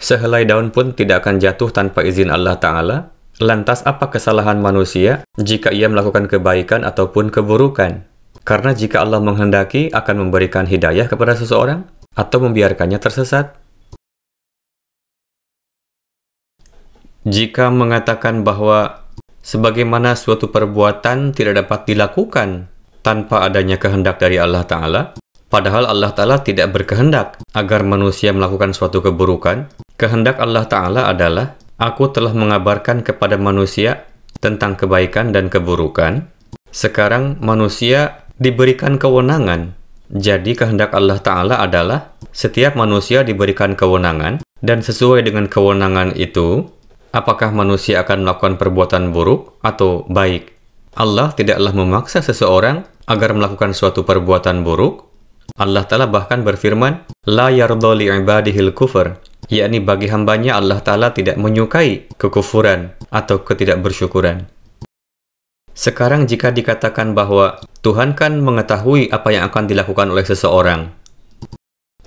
Sehelai daun pun tidak akan jatuh tanpa izin Allah Ta'ala. Lantas apa kesalahan manusia jika ia melakukan kebaikan ataupun keburukan? Karena jika Allah menghendaki akan memberikan hidayah kepada seseorang atau membiarkannya tersesat. Jika mengatakan bahwa sebagaimana suatu perbuatan tidak dapat dilakukan tanpa adanya kehendak dari Allah Ta'ala, padahal Allah Ta'ala tidak berkehendak agar manusia melakukan suatu keburukan, kehendak Allah Ta'ala adalah, aku telah mengabarkan kepada manusia tentang kebaikan dan keburukan. Sekarang manusia diberikan kewenangan. Jadi kehendak Allah Ta'ala adalah setiap manusia diberikan kewenangan, dan sesuai dengan kewenangan itu, apakah manusia akan melakukan perbuatan buruk atau baik? Allah tidaklah memaksa seseorang agar melakukan suatu perbuatan buruk. Allah Ta'ala bahkan berfirman, La yardha li'ibadihil kufr, yakni bagi hambanya Allah Ta'ala tidak menyukai kekufuran atau ketidakbersyukuran. Sekarang jika dikatakan bahwa Tuhan kan mengetahui apa yang akan dilakukan oleh seseorang,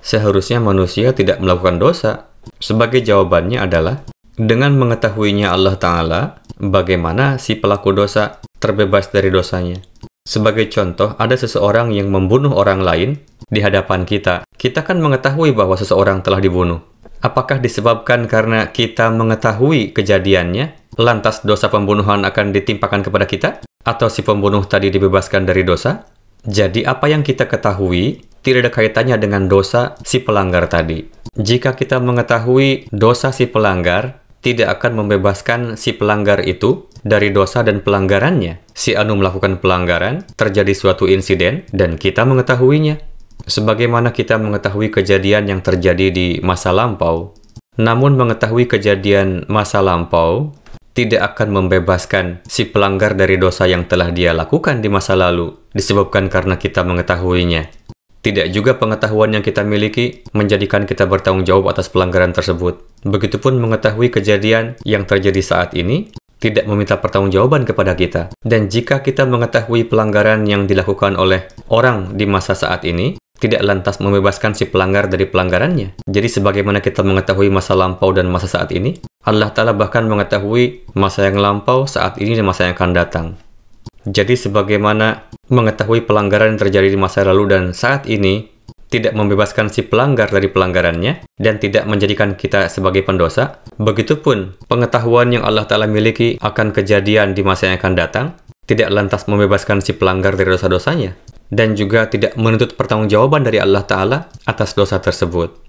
seharusnya manusia tidak melakukan dosa. Sebagai jawabannya adalah, dengan mengetahuinya Allah Ta'ala, bagaimana si pelaku dosa terbebas dari dosanya. Sebagai contoh, ada seseorang yang membunuh orang lain di hadapan kita. Kita kan mengetahui bahwa seseorang telah dibunuh. Apakah disebabkan karena kita mengetahui kejadiannya, lantas dosa pembunuhan akan ditimpakan kepada kita? Atau si pembunuh tadi dibebaskan dari dosa? Jadi apa yang kita ketahui tidak ada kaitannya dengan dosa si pelanggar tadi. Jika kita mengetahui dosa si pelanggar, tidak akan membebaskan si pelanggar itu dari dosa dan pelanggarannya. Si Anu melakukan pelanggaran, terjadi suatu insiden, dan kita mengetahuinya. Sebagaimana kita mengetahui kejadian yang terjadi di masa lampau. Namun mengetahui kejadian masa lampau tidak akan membebaskan si pelanggar dari dosa yang telah dia lakukan di masa lalu, disebabkan karena kita mengetahuinya. Tidak juga pengetahuan yang kita miliki menjadikan kita bertanggung jawab atas pelanggaran tersebut. Begitupun mengetahui kejadian yang terjadi saat ini tidak meminta pertanggungjawaban kepada kita. Dan jika kita mengetahui pelanggaran yang dilakukan oleh orang di masa saat ini, tidak lantas membebaskan si pelanggar dari pelanggarannya. Jadi sebagaimana kita mengetahui masa lampau dan masa saat ini, Allah Ta'ala bahkan mengetahui masa yang lampau, saat ini, dan masa yang akan datang. Jadi sebagaimana mengetahui pelanggaran yang terjadi di masa lalu dan saat ini tidak membebaskan si pelanggar dari pelanggarannya dan tidak menjadikan kita sebagai pendosa, begitupun pengetahuan yang Allah Ta'ala miliki akan kejadian di masa yang akan datang tidak lantas membebaskan si pelanggar dari dosa-dosanya dan juga tidak menuntut pertanggungjawaban dari Allah Ta'ala atas dosa tersebut.